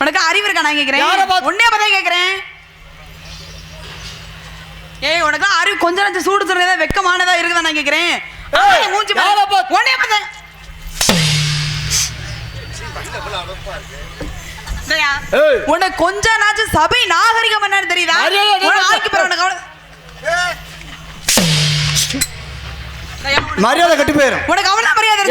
உனக்கு அறிவு இருக்கா? நான் கேக்குறேன், உன்னே பார்த்தா கேக்குறேன். ஏய், உனக்கு அறிவு கொஞ்ச நேரம் சூடு சொல்றதா வெக்கமானதா இருக்குதா? நான் கேக்குறேன். மூஞ்சி உன்னே பார்த்தா உனக்கு கொஞ்ச நாச்சும் சபை நாகரிகம் என்னன்னு தெரியுதா? மரியாதை கட்டி போயிரும். உனக்கு அவ்வளவு மரியாதை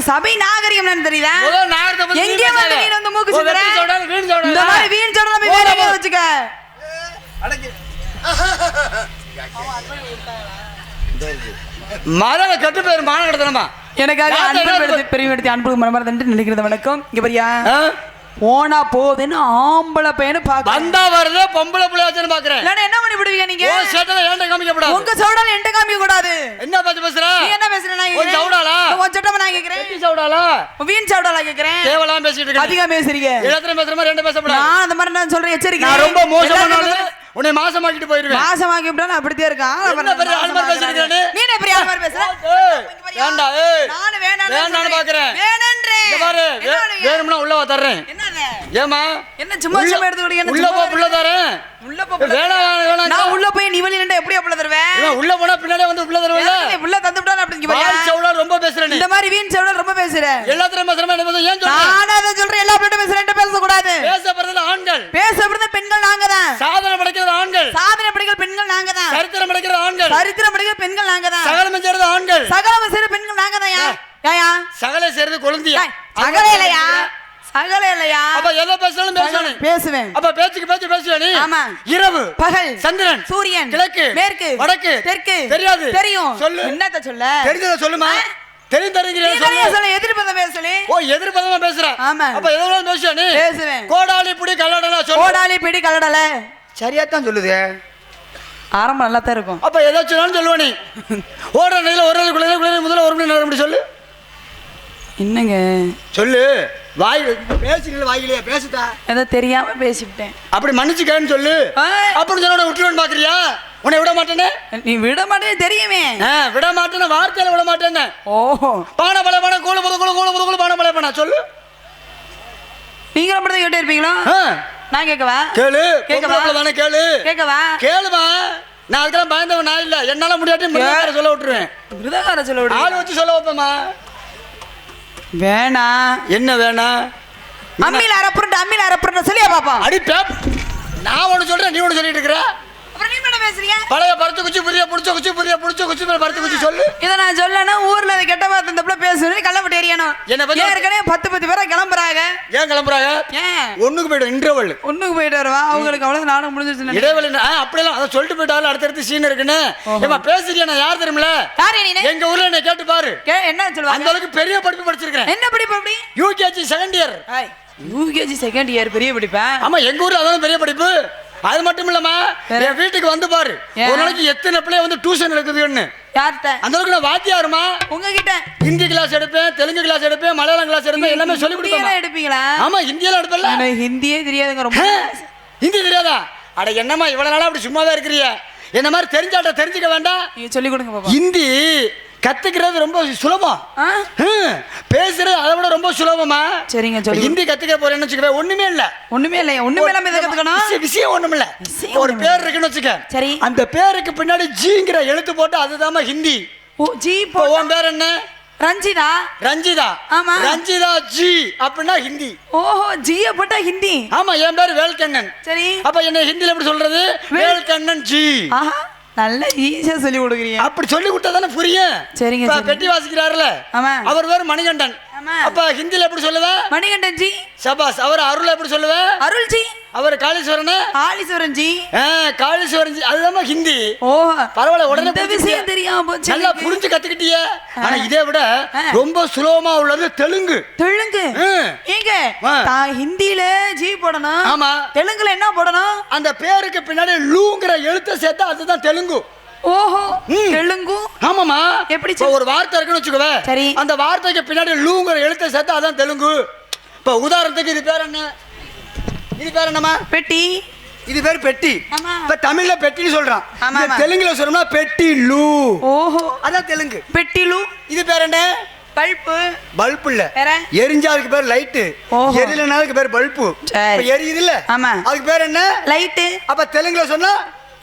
சபை நாகரிகம் என்னன்னு தெரியுதா? எங்கே வந்து நீ வந்து மூக்கு சுத்துற? இந்த மாதிரி வீண் சொல்றத போய் வேற எங்க வச்சுக்க. மரியாதை கட்டி போயிரும். மான கடத்தனமா எனக்காக அன்பு பெருமைப்படுத்தி அன்பு மனமார்ந்து நினைக்கிறது. வணக்கம். இங்க பாரியா, போனா போகுதுன்னு ஆம்பளை பையனு பாக்க வந்தா வருது, பொம்பளை புள்ளையாச்சுன்னு பாக்குறேன். என்ன பண்ணி விடுவீங்க நீங்க? ஓ சேட்டல ஏன்ட காமிக்க கூடாது. உங்க சவுடால என்ட காமிக்க கூடாது. என்ன பேச்சு பேசுற? நீ என்ன பேசுற? நான் உன் சவுடாலா? உன் சட்டமா நான் கேக்குறேன். நீ சவுடாலா? வீண் சவுடாலா கேக்குறேன். தேவலாம் பேசிட்டு இருக்க. அதிகமா பேசுறீங்க. எல்லாத்தையும் பேசுற மாதிரி ரெண்டு பேச கூடாது. நான் அந்த மாதிரி நான் சொல்றேன், எச்சரிக்கை. நான் ரொம்ப மோசமானவளே. உன்னை மாசமாக்கிட்டு போயிடுவேன். மாசமாக்கி விட்டானே அப்படியே இருக்கான். என்ன பெரிய ஆள் மாதிரி பேசிட்டு நீ? நீ என்ன பெரிய ஆள் மாதிரி பேசுற? ஏண்டா ஏய், நான் வேணான்னு பாக்குறேன். வேணன்றே. இங்க பாரு, வேணும்னா உள்ள வா தர்றேன். என்னது? ஏமா என்ன சும்மா சும்மா எடுத்து விடுங்க. உள்ள போ, உள்ள தரேன். உள்ள போ. வேணாம். நான் உள்ள போய் நீ வெளிய நின்னு எப்படி உள்ள தருவேன்? உள்ள போனா பின்னாடியே வந்து உள்ள தருவேல. நீ உள்ள தந்து விட்டானே அப்படிங்க பாரு. வாய் சவுடா ரொம்ப பேசுற நீ. இந்த மாதிரி வீண் சவுடா ரொம்ப பேசுற. எல்லாத்தையும் பேசுற மாதிரி என்ன ஏன் சொல்ற? நான் அத சொல்றேன், எல்லா பேரும் பேசுறேன்ட்ட பேச கூடாது. பேசப்படுறது ஆண்கள். பேசப்படுறது பெண்கள் நாங்க தான். சாதனை படைக்கிறது ஆண்கள். சாதனை படைக்கிற பெண்கள் நாங்க தான். சரித்திரம் படைக்கிறது ஆண்கள். சரித்திரம் படைக்கிற பெண்கள் நாங்க தான். சகலம் செய்றது ஆண்கள். சகலம் செய்ற பெண்கள் நாங்க தான். ஏயா சகல செய்றது கொழுந்தியா? சகல இல்லையா? சகல இல்லையா? அப்ப எதை பேசணும் பேசணும். பேசுவேன். அப்ப பேச்சுக்கு பேச்சு பேசுவே நீ. ஆமா. இரவு பகல் சந்திரன் சூரியன் கிழக்கு மேற்கு வடக்கு தெற்கு தெரியாது. தெரியும். சொல்லு. என்னத்த சொல்ல? தெரிஞ்சத சொல்லுமா. தெரிஞ்சறீங்க சொல்ல. எதிர்பதம் பேசலே. ஓ எதிர்பதமா பேசுற. ஆமா. அப்ப எதோ பேசுவே நீ. பேசுவேன். கோடாலி புடி கல்லடல சொல்லு. கோடாலி பிடி கல்லடல சரியா தான் சொல்லுதே. ஆரம்பம் நல்லா தான் இருக்கும். அப்ப ஏதாச்சும் சொல்லுவ நீ. ஓடுற நிலையில ஒரு குளிர முதல்ல ஒரு மணி நேரம் அப்படி சொல்லு. என்னங்க சொல்லு. வாய் பேசிக்கல, வாயிலையா பேசுதா? ஏதோ தெரியாம பேசிவிட்டேன். அப்படி மன்னிச்சுக்கன்னு சொல்லு. அப்படி சொன்ன விட்டுருவேன் பாக்குறியா? உன்னை விட மாட்டேனே. நீ விட மாட்டேன்னு தெரியுமே. விட மாட்டேன்னு வார்த்தையில விட மாட்டேன்னு. ஓஹோ. பானை பல பானை கூழ புது கூழ கூழ புது கூழ பானை பல பானை சொல்லு. நீங்க அப்படி கேட்டே இருப்பீங்களா? நான் கேட்கவா? கேளு. கேட்கவா? தானே கேளு. கேட்கவா? கேளுமா. நான் அதுக்கெல்லாம் பயந்தவன் நான் இல்ல. என்னால முடியாட்டி மிருதகார சொல்ல விட்டுருவேன். மிருதகார சொல்ல விடு. ஆள் வச்சு சொல்ல வைப்பேமா. வேணா. என்ன வேணா? அம்மில அரப்புறன்னு சொல்லியா பாப்பா. அடி பேப். நான் ஒன்னு சொல்றேன், நீ ஒன்னு சொல்லிட்டு இருக்கற. அப்புறம் நீ என்ன பேசுறீங்க? பழைய பருத்து குச்சி புரிய புடிச்ச குச்சி புரிய புடிச்ச குச்சி மேல பருத்து குச்சி சொல்லு. இத நான் சொல்லனா ஊர்ல அது கெட்ட வார்த்தை இந்தப்ல பேசுறேன். கள்ளப்பட்டு ஏறியானோ. என்ன பத்தி ஏற்கனவே 10 பேரா கிளம்பறாங்க. ஏன் கிளம்பறாங்க? ஒண்ணுக்கு போய்டு இன்டர்வல். ஒண்ணுக்கு போய்டு வரவா. அவங்களுக்கு அவ்வளவு நானும் முடிஞ்சிருச்சு. இடைவெளி அப்படி எல்லாம் அத சொல்லிட்டு போய்டால அடுத்து சீன் இருக்குன்னு. ஏமா பேசுறியா? நான் யார் தெரியும்ல? யார் நீ? எங்க ஊர்ல என்ன கேட்டு பாரு. என்ன சொல்லுவாங்க? அந்த அளவுக்கு பெரிய படிப்பு படிச்சிருக்கேன். என்ன படிப்பு அப்படி? UKG second year. UKG second year பெரிய படிப்பா? ஆமா, எங்க ஊர்ல அதான் பெரிய படிப்பு. அது மட்டும் இல்லமா, என் வீட்டுக்கு வந்து பாரு. ஒரு நாளைக்கு எத்தனை பிள்ளை வந்து டியூஷன் எடுக்குதுன்னு. யார்ட்ட? அந்த அளவுக்கு நான் வாத்தியாருமா. உங்ககிட்ட ஹிந்தி கிளாஸ் எடுப்பேன், தெலுங்கு கிளாஸ் எடுப்பேன், மலையாளம் கிளாஸ் எடுப்பேன், எல்லாமே சொல்லி கொடுப்பேன். எடுப்பீங்களா? ஆமா, ஹிந்தியெல்லாம் எடுப்பல. எனக்கு ஹிந்தியே தெரியாதுங்க. ரொம்ப ஹிந்தி தெரியாதா? அட என்னம்மா இவ்வளவு நாளா அப்படி சும்மாவே இருக்கிறீங்க? என்ன மாதிரி தெரிஞ்சாட்ட தெரிஞ்சுக்க வேண்டாம். நீங்க சொல்லி கொடுங்க பாப்பா. ஹிந்தி கத்துக்கிறது ரொம்ப சுலபம். பேசுறது அதை விட ரொம்ப சுலபமா. சரிங்க சொல்லி. ஹிந்தி கத்துக்க போறேன்னு வச்சுக்கவே ஒண்ணுமே இல்ல. ஒண்ணுமே இல்லாம இதை கத்துக்கணும். விஷயம் ஒண்ணும் இல்ல. ஒரு பேர் இருக்குன்னு வச்சுக்க. சரி. அந்த பேருக்கு பின்னாடி ஜிங்கிற எழுத்து போட்டு அதுதான் ஹிந்தி. ஓ ஜி. உன் பேர் என்ன? ரஞ்சிதா. ரஞ்சிதா. ஆமா. ரஞ்சிதா ஜி அப்படின்னா ஹிந்தி. ஓஹோ, ஜிய போட்டா ஹிந்தி. ஆமா, என் பேர் வேல்கண்ணன். சரி. அப்ப என்ன ஹிந்தில எப்படி சொல்றது? வேல்கண்ணன் ஜி. ஆஹா, நல்ல ஈஸியா சொல்லி கொடுக்குறீங்க. அப்படி சொல்லி கொடுத்தா தானே புரியும். சரிங்க. இப்ப பெட்டி வாசிக்கிறாருல, அவர் பேர் மணிகண்டன். அப்ப ஹிந்தில எப்படி சொல்லுவ? மணிகண்டன் ஜி. சபாஸ். அவர் அருள் எப்படி சொல்லுவ? அருள் ஜி. அவர் காளீஸ்வரன். காளீஸ்வரன் ஜி. காளீஸ்வரன் ஜி. அதுதான் ஹிந்தி. ஓ பரவாயில்ல, உடனே இந்த விஷயம் தெரியாம போச்சு. நல்லா புரிஞ்சு கத்துக்கிட்டியே. ஆனா இதை விட ரொம்ப சுலபமா உள்ளது தெலுங்கு. தெலுங்கு ஏங்க ஹிந்தில ஜி போடணும். ஆமா. தெலுங்குல என்ன போடணும்? அந்த பேருக்கு பின்னாடி லூங்கிற எழுத்தை சேர்த்தா அதுதான் தெலுங்கு. ஓஹோ, தெலுங்கு. ஆமாமா. எப்படி ஒரு வார்த்தை இருக்குன்னு வச்சுக்கவே. சரி. அந்த வார்த்தைக்கு பின்னாடி லூங்கிற எழுத்தை சேர்த்தா அதான் தெலுங்கு. இப்ப உதாரணத்துக்கு இது பேர் என்ன? இது பேர் என்னமா? பெட்டி. இது பேர் பெட்டி. ஆமா. இப்ப தமிழ்ல பெட்டின்னு சொல்றான். ஆமா, இந்த ஆமா. தெலுங்குல சொல்லணும்னா பெட்டிலு. ஓஹோ, அதான் தெலுங்கு. பெட்டிலு. இது பேர் என்ன? பல்பு. பல்பு இல்ல, வேற? எரிஞ்சா அதுக்கு பேர் லைட். ஓஹோ. எரியலனா அதுக்கு பேர் பல்பு. சரி. இப்ப எரியுது இல்ல, ஆமா. அதுக்கு பேர் என்ன? லைட்டு. அப்ப தெலுங்குல சொன்னா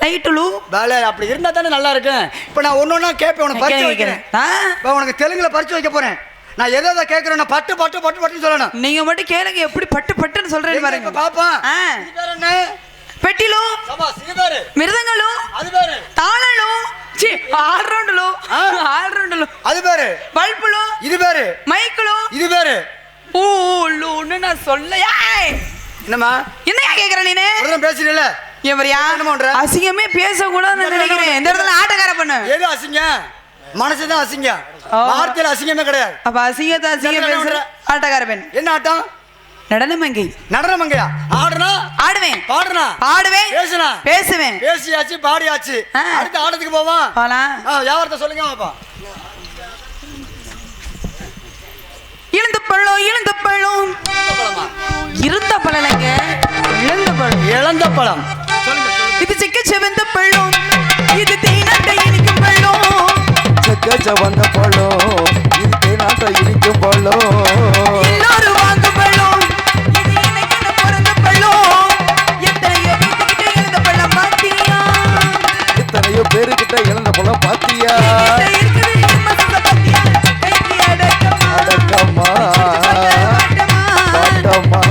லைட்டுலு. வேலை. அப்படி இருந்தா தானே நல்லா இருக்கும். இப்ப நான் ஒன்னொன்னா கேட்பேன், உனக்கு பரிச்சு வைக்கிறேன். இப்ப உனக்கு தெலுங்குல பரிச்சு வைக்க போறேன். நான் எதை கேட்கிறேன், பட்டு பட்டு பட்டு பட்டு சொல்லணும். நீங்க மட்டும் கேளுங்க எப்படி பட்டு பட்டுன்னு சொல்றேன்னு பாருங்க. பாப்பா இது பேர் என்ன? பெட்டிலு. சபாஸ். இது பேரு மிருதங்கலு. அது பேரு தாளலு. சி ஆல்ரவுண்டலு. ஆல்ரவுண்டலு. அது பேரு பல்புலு. இது பேரு மைக்குலு. இது பேரு ஊலுன்னு நான் சொல்லயா? என்னம்மா என்னையா கேக்குற நீனு? ஒருத்தன் பேசுறீல்ல, எவரியா? அசிங்கமே பேசக்கூடாதுன்னு நினைக்கிறேன். இந்த இடத்துல ஆட்டக்கார பண்ணு. எது அசிங்கம்? மனசுதான் அசிங்கம், வார்த்தையில அசிங்கமே கிடையாது. அப்ப அசிங்கத்தை அசிங்கம் பேசுற ஆட்டக்கார பெண். என்ன ஆட்டம்? நடனமங்கை. நடனமங்கையா? ஆடுனா ஆடுவேன், பாடுனா பாடுவேன், பேசுனா பேசுவேன். பேசியாச்சு, பாடியாச்சு. அடுத்த ஆட்டத்துக்கு போவான். போலாம். வியாபாரத்தை சொல்லுங்க பாப்பா. இழுந்த பழம், இழுந்த பழம். இருந்த பழங்க, இழந்த பழம். இழந்த பழம். இது சிக்க செவந்த பழம், இது தேனாட்டை இனிக்கும் பழம். சிக்க செவந்த பழம், இது தேனாட்டை இனிக்கும் பழம். எல்லாரும் வாங்க பழம், இது எனக்கு பிறந்த பழம். எத்தனையோ பேருக்கிட்ட இழந்த பழம் பாத்தியா? எத்தனையோ பேருக்கிட்ட இழந்த பழம் பாத்தியா? இருக்குது மனசுல பாத்தியா? கைக்கு அடக்கமா, அடக்கமா, பாட்டமா.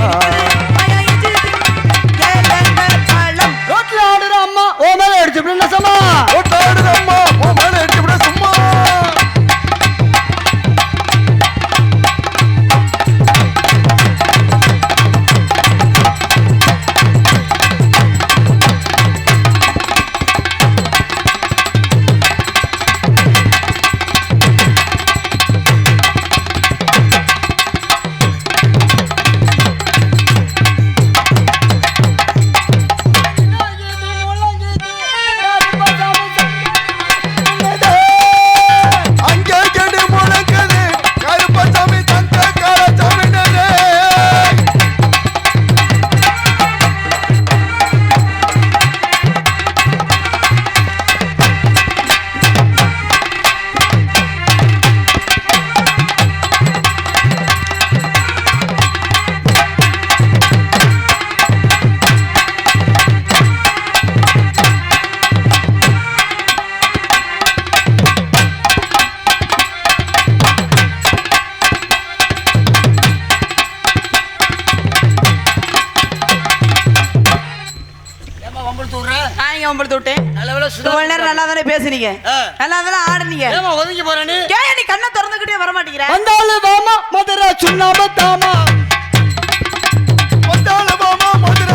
ரோட்ல ஆடுற அம்மா ஓ மேல அடிச்சு என்ன சமா? ஓட்டாடுற அம்மா உன் மேல அடிச்சு விட சும்மா. அங்கே கெடு முழங்குது கருப்பசாமி தங்க காலசாமி நகை. ஏமா வம்பல் தூக்குற? நான் இங்க உங்களுக்கு விட்டேன். நல்ல வேளை சுதா. இவ்வளவு நேரம் நல்லா தானே பேசுனீங்க, நல்லா தானே ஆடுனீங்க. ஏமா ஒதுங்கி போற நீ? ஏன் நீ கண்ணை திறந்துக்கிட்டே வர மாட்டேங்கிற? வந்தாலும் வாமா மதுரை சுண்ணாம்பு தாமா. வந்தாலும் வாமா மதுரை